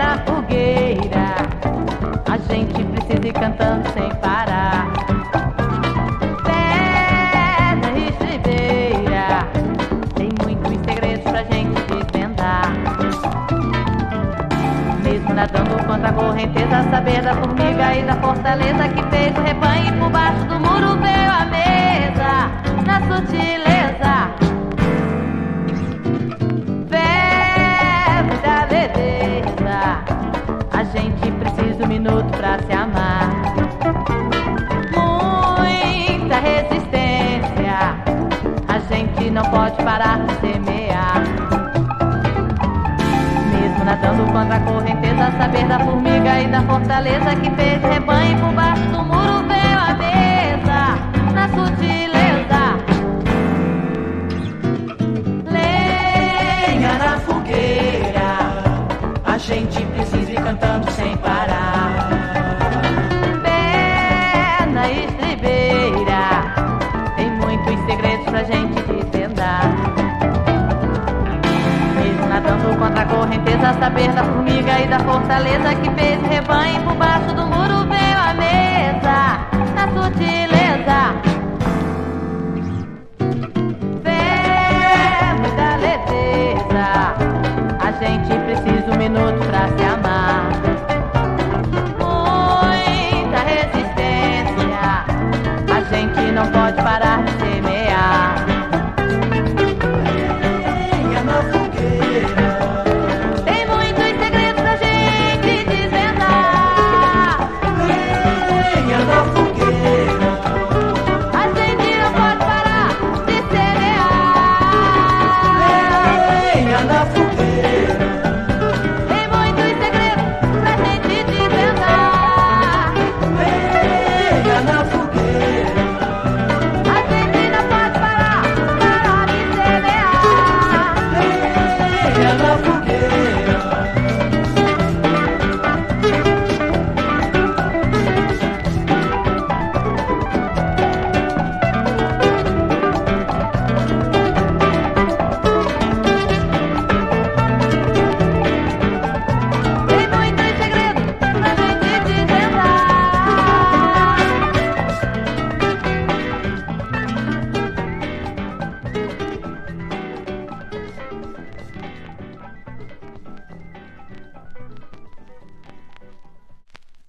na fogueira, a gente precisa ir cantando sem parar. Pé na estribeira, tem muitos segredos pra gente desvendar. Mesmo nadando contra a correnteza, saber da formiga e da fortaleza que fez o rebanho e por baixo do muro veio a mesa, na sutileza. Verbo da beleza, a gente precisa um minuto pra se amar. Muita resistência, a gente não pode parar de semear. Mesmo nadando contra a correnteza, saber da formiga e da fortaleza que fez o rebanho e por baixo do muro veio a mesa, na sutileza. Lenha na fogueira, a gente precisa ir cantando sem parar. Pé na estribeira, tem muitos segredos pra gente desvendar. Mesmo nadando contra a correnteza, saber da formiga e da fortaleza que fez o rebanho e por baixo do muro veio a mesa,